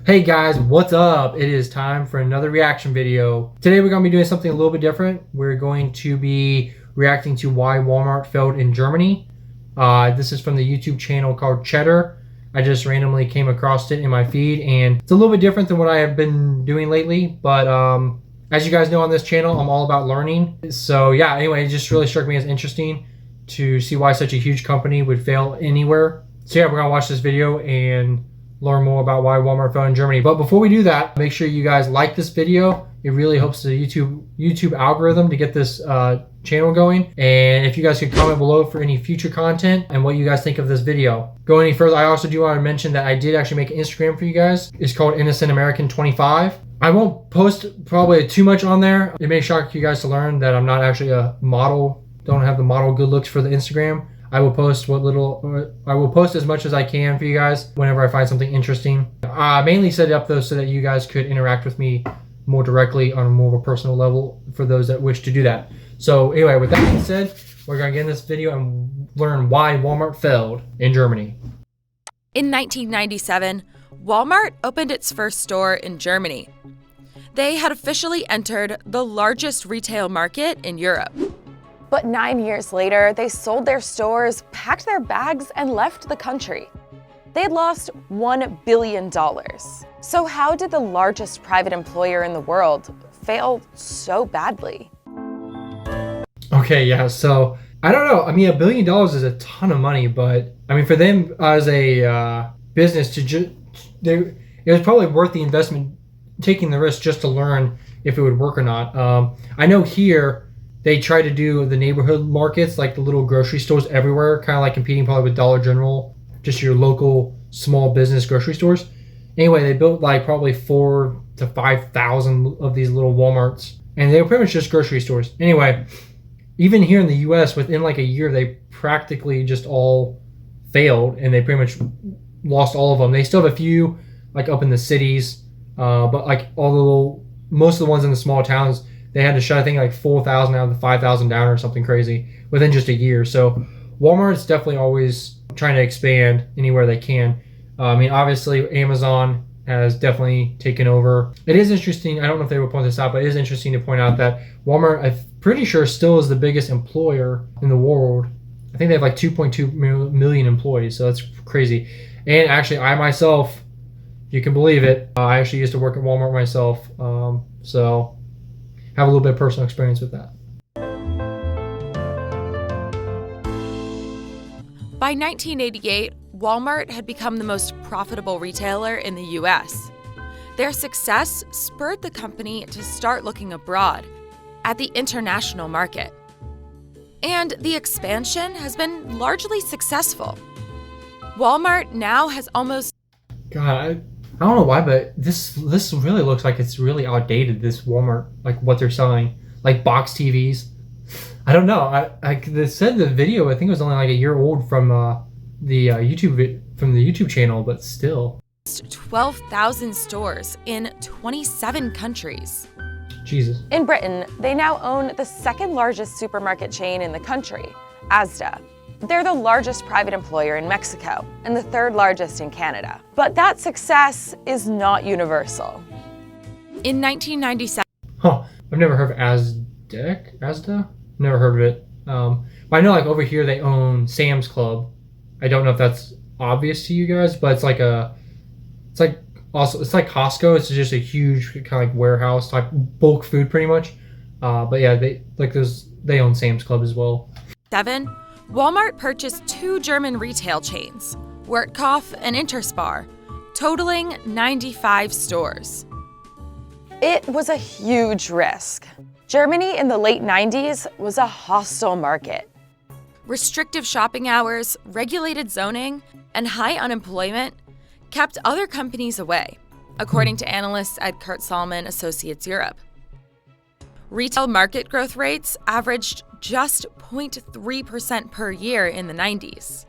Hey guys, what's up? It is time for another reaction video. Today we're going to be doing something a little bit different. We're going to be reacting to why Walmart failed in Germany. This is from the YouTube channel called Cheddar. I just randomly came across it in my feed and it's a little bit different than what I have been doing lately. But as you guys know on this channel, I'm all about learning. So yeah, anyway, it just really struck me as interesting to see why such a huge company would fail anywhere. So yeah, we're going to watch this video and learn more about why Walmart fell in Germany. But before we do that, make sure you guys like this video. It really helps the YouTube algorithm to get this channel going. And if you guys could comment below for any future content and what you guys think of this video. Go any further, I also do want to mention that I did actually make an Instagram for you guys. It's called Innocent American 25. I won't post probably too much on there. It may shock you guys to learn that I'm not actually a model. Don't have the model good looks for the Instagram. I will post as much as I can for you guys whenever I find something interesting. I mainly set it up though so that you guys could interact with me more directly on a more of a personal level for those that wish to do that. So anyway, with that being said, we're gonna get in this video and learn why Walmart failed in Germany. In 1997, Walmart opened its first store in Germany. They had officially entered the largest retail market in Europe. But 9 years later, they sold their stores, packed their bags, and left the country. They had lost $1 billion. So how did the largest private employer in the world fail so badly? Okay, yeah, so I don't know. I mean, $1 billion is a ton of money, but I mean, for them as a business it was probably worth the investment, taking the risk just to learn if it would work or not. I know here, they try to do the neighborhood markets, like the little grocery stores everywhere, kind of like competing probably with Dollar General, just your local small business grocery stores. Anyway, they built like probably 4,000 to 5,000 of these little Walmarts, and they were pretty much just grocery stores. Anyway, even here in the US, within like a year, they practically just all failed, and they pretty much lost all of them. They still have a few like up in the cities, but like most of the ones in the small towns, they had to shut, I think, like 4,000 out of the 5,000 down or something crazy within just a year. So Walmart's definitely always trying to expand anywhere they can. I mean, obviously, Amazon has definitely taken over. It is interesting. I don't know if they will point this out, but it is interesting to point out that Walmart, I'm pretty sure, still is the biggest employer in the world. I think they have like 2.2 million employees, so that's crazy. And actually, I myself, you can believe it, I actually used to work at Walmart myself. So have a little bit of personal experience with that. By 1988, Walmart had become the most profitable retailer in the US. Their success spurred the company to start looking abroad at the international market. And the expansion has been largely successful. Walmart now has almost... God, I don't know why, but this really looks like it's really outdated, this Walmart, like what they're selling, like box TVs. I don't know. They said the video, I think it was only like a year old from the YouTube channel, but still. 12,000 stores in 27 countries. Jesus. In Britain, they now own the second largest supermarket chain in the country, Asda. They're the largest private employer in Mexico and the third largest in Canada. But that success is not universal. In 1997, Huh. I've never heard of Asda? Never heard of it. But I know like over here they own Sam's Club. I don't know if that's obvious to you guys, but it's like Costco. It's just a huge kind of like warehouse type bulk food pretty much. But yeah, they own Sam's Club as well. Walmart purchased two German retail chains, Wertkauf and Interspar, totaling 95 stores. It was a huge risk. Germany in the late 90s was a hostile market. Restrictive shopping hours, regulated zoning, and high unemployment kept other companies away, according to analysts at Kurt Salman Associates Europe. Retail market growth rates averaged just 0.3% per year in the 90s.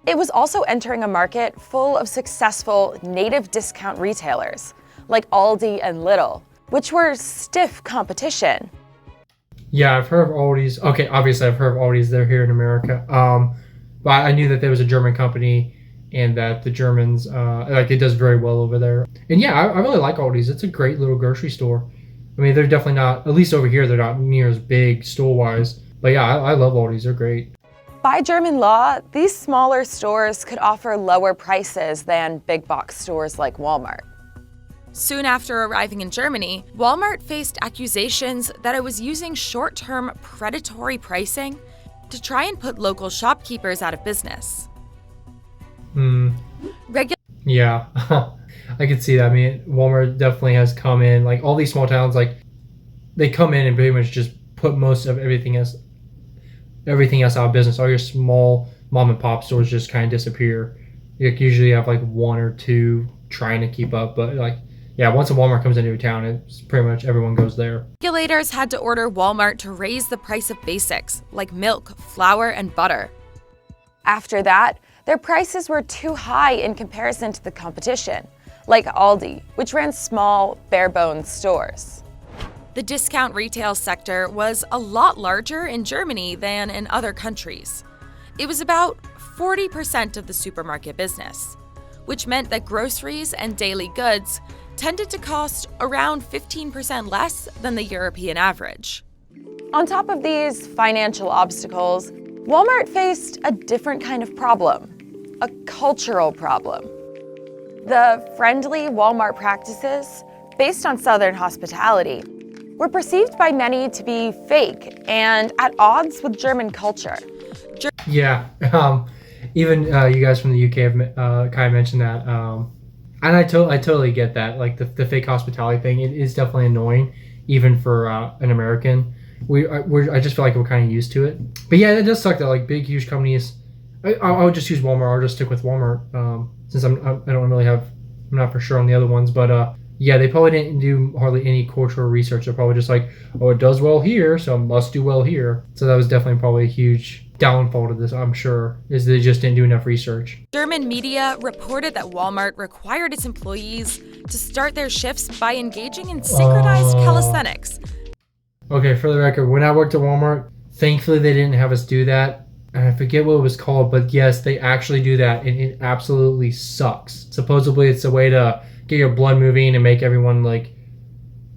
It was also entering a market full of successful native discount retailers like Aldi and Lidl, which were stiff competition. Yeah, I've heard of Aldi's. Okay, obviously I've heard of Aldi's. They're here in America. But I knew that there was a German company and that the Germans like it does very well over there. And yeah, I really like Aldi's. It's a great little grocery store. I mean, they're definitely not, at least over here, they're not near as big store-wise. But yeah, I love Aldi's. They're great. By German law, these smaller stores could offer lower prices than big box stores like Walmart. Soon after arriving in Germany, Walmart faced accusations that it was using short-term predatory pricing to try and put local shopkeepers out of business. Yeah, I could see that. I mean, Walmart definitely has come in, like all these small towns, like they come in and pretty much just put most of everything else out of business. All your small mom and pop stores just kind of disappear. You usually have like one or two trying to keep up, but like, yeah, once a Walmart comes into a town, it's pretty much everyone goes there. Regulators had to order Walmart to raise the price of basics like milk, flour, and butter. After that, their prices were too high in comparison to the competition, like Aldi, which ran small, bare-bones stores. The discount retail sector was a lot larger in Germany than in other countries. It was about 40% of the supermarket business, which meant that groceries and daily goods tended to cost around 15% less than the European average. On top of these financial obstacles, Walmart faced a different kind of problem, a cultural problem. The friendly Walmart practices, based on Southern hospitality, were perceived by many to be fake and at odds with German culture. Yeah, even you guys from the UK have kind of mentioned that, and I totally get that. Like the fake hospitality thing, it is definitely annoying, even for an American. I just feel like we're kind of used to it. But yeah, it does suck that like big, huge companies. I would just use Walmart. I'll just stick with Walmart since I'm not for sure on the other ones, but yeah, they probably didn't do hardly any cultural research. They're probably just like, oh, it does well here, so it must do well here. So that was definitely probably a huge downfall to this, I'm sure, is they just didn't do enough research. German media reported that Walmart required its employees to start their shifts by engaging in synchronized calisthenics. Okay, for the record, when I worked at Walmart, thankfully they didn't have us do that. I forget what it was called, but yes, they actually do that, and it absolutely sucks. Supposedly it's a way to get your blood moving and make everyone like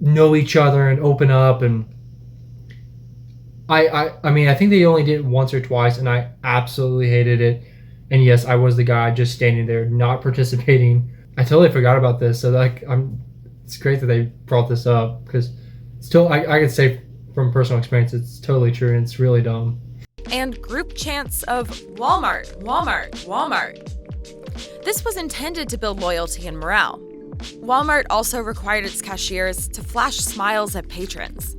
know each other and open up, and I mean I think they only did it once or twice, and I absolutely hated it. And yes, I was the guy just standing there not participating. I totally forgot about this, so like it's great that they brought this up, because still I could say from personal experience it's totally true, and it's really dumb. And group chants of Walmart, Walmart, Walmart. This was intended to build loyalty and morale. Walmart also required its cashiers to flash smiles at patrons,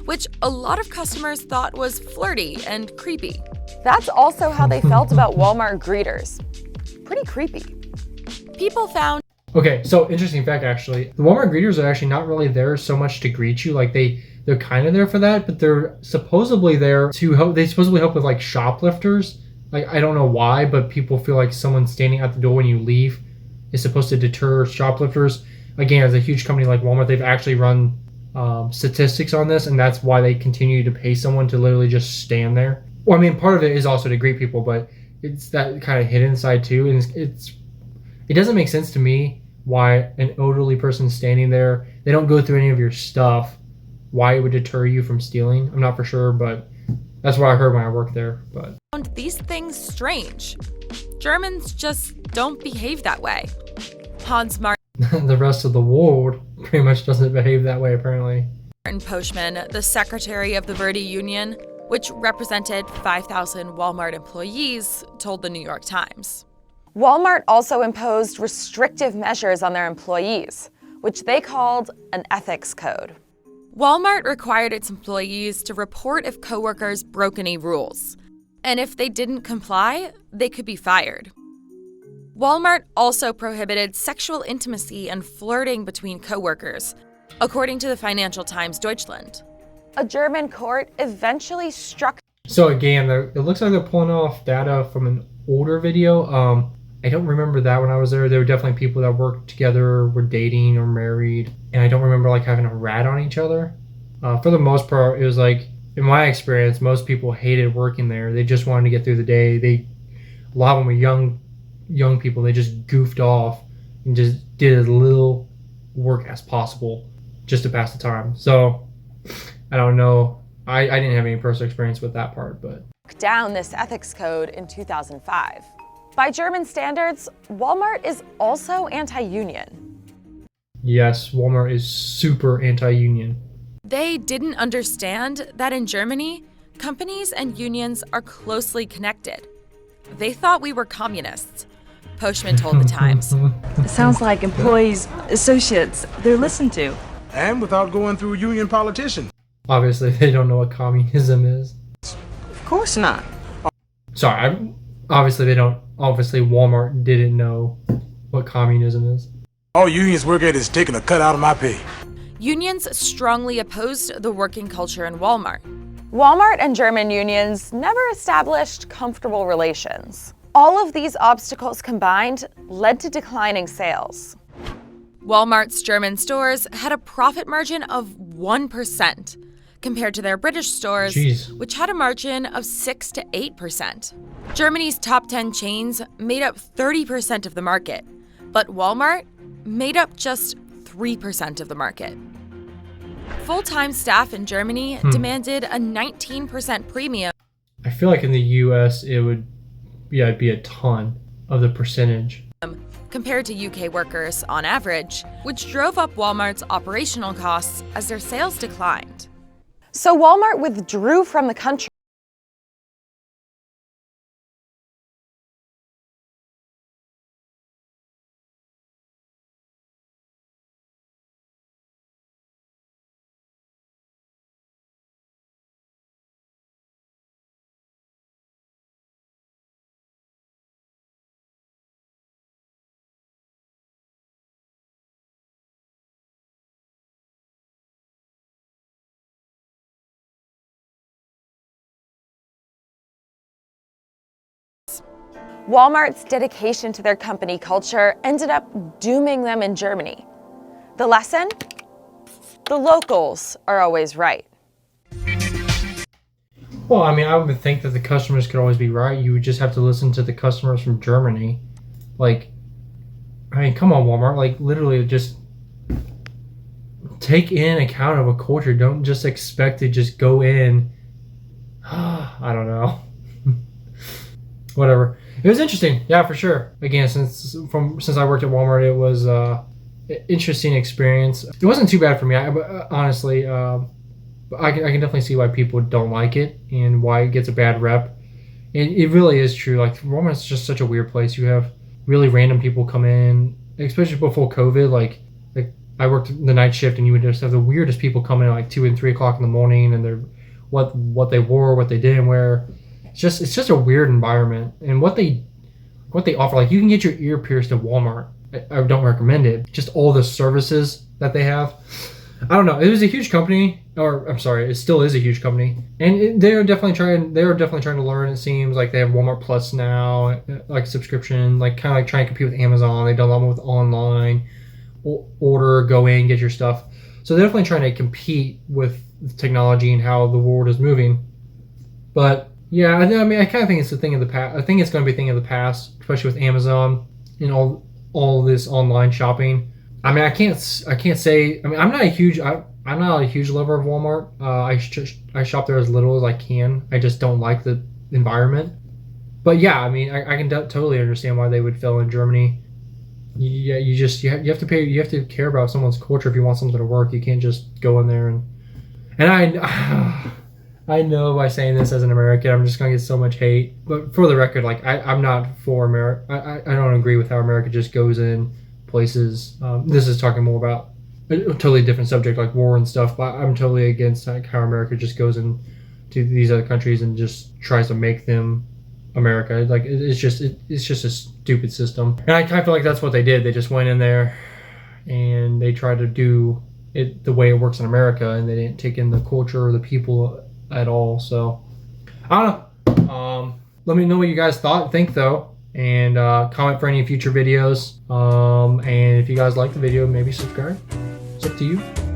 which a lot of customers thought was flirty and creepy. That's also how they felt about Walmart greeters. Pretty creepy. People found... Okay, so interesting fact actually. The Walmart greeters are actually not really there so much to greet you. Like they're kind of there for that, but they're supposedly there to help. They supposedly help with like shoplifters. Like I don't know why, but people feel like someone standing at the door when you leave is supposed to deter shoplifters. Again, as a huge company like Walmart, they've actually run statistics on this, and that's why they continue to pay someone to literally just stand there. Well, I mean, part of it is also to greet people, but it's that kind of hidden side too, and it doesn't make sense to me why an elderly person standing there, they don't go through any of your stuff, why it would deter you from stealing. I'm not for sure, but that's what I heard when I worked there. But found these things strange. Germans just don't behave that way. Hans Martin the rest of the world pretty much doesn't behave that way, apparently. Postman, the secretary of the Verdi Union, which represented 5,000 Walmart employees, told the New York Times. Walmart also imposed restrictive measures on their employees, which they called an ethics code. Walmart required its employees to report if coworkers broke any rules, and if they didn't comply, they could be fired. Walmart also prohibited sexual intimacy and flirting between coworkers, according to the Financial Times Deutschland. A German court eventually struck. So again, it looks like they're pulling off data from an older video. I don't remember that when I was there. There were definitely people that worked together, were dating or married, and I don't remember like having a rat on each other. For the most part, it was like, in my experience, most people hated working there. They just wanted to get through the day. A lot of them were young young people, they just goofed off and just did as little work as possible just to pass the time. So I don't know. I didn't have any personal experience with that part, but down this ethics code in 2005. By German standards, Walmart is also anti-union. yes, Walmart is super anti-union. They didn't understand that in Germany, companies and unions are closely connected. They thought we were communists. Postman told the Times. Sounds like employees, associates, they're listened to. And without going through union politicians. Obviously, they don't know what communism is. Of course not. Sorry, obviously they don't. Obviously, Walmart didn't know what communism is. All unions work at is taking a cut out of my pay. Unions strongly opposed the working culture in Walmart. Walmart and German unions never established comfortable relations. All of these obstacles combined led to declining sales. Walmart's German stores had a profit margin of 1% compared to their British stores, Jeez. which had a margin of 6 to 8%. Germany's top 10 chains made up 30% of the market, but Walmart made up just 3% of the market. Full-time staff in Germany demanded a 19% premium I feel like in the U.S. it'd be a ton of the percentage. compared to UK workers on average, which drove up Walmart's operational costs as their sales declined. So Walmart withdrew from the country. Walmart's dedication to their company culture ended up dooming them in Germany. The lesson? The locals are always right. Well, I mean, I would think that the customers could always be right. You would just have to listen to the customers from Germany. Like, I mean, come on, Walmart. Like, literally just take in account of a culture. Don't just expect to just go in. I don't know. Whatever. It was interesting. Yeah, for sure. Again, since I worked at Walmart, it was an interesting experience. It wasn't too bad for me. Honestly, I can definitely see why people don't like it and why it gets a bad rep. And it really is true. Like, Walmart's just such a weird place. You have really random people come in, especially before COVID. Like I worked the night shift, and you would just have the weirdest people come in at like 2 and 3 o'clock in the morning, and they're what they wore, what they didn't wear. It's just a weird environment, and what they offer. Like, you can get your ear pierced at Walmart. I don't recommend it. Just all the services that they have. I don't know. It was a huge company, or I'm sorry, it still is a huge company, and they're definitely trying to learn. It seems like they have Walmart Plus now, like subscription, like kind of like trying to compete with Amazon. They've done a lot more with online order, go in, get your stuff. So they're definitely trying to compete with technology and how the world is moving. But yeah, I mean, I kind of think it's a thing of the past. I think it's going to be a thing of the past, especially with Amazon and all this online shopping. I mean, I can't say. I mean, I'm not a huge lover of Walmart. I shop there as little as I can. I just don't like the environment. But yeah, I mean, I can totally understand why they would fail in Germany. Yeah, you have to pay. You have to care about someone's culture if you want something to work. You can't just go in there and I know by saying this as an American, I'm just gonna get so much hate. But for the record, like I'm not for America. I don't agree with how America just goes in places. This is talking more about a totally different subject like war and stuff. But I'm totally against like how America just goes into these other countries and just tries to make them America. Like it's just a stupid system. And I kind of feel like that's what they did. They just went in there and they tried to do it the way it works in America, and they didn't take in the culture or the people at all. So I don't know. Let me know what you guys think though, and comment for any future videos. And if you guys like the video, maybe subscribe. It's up to you.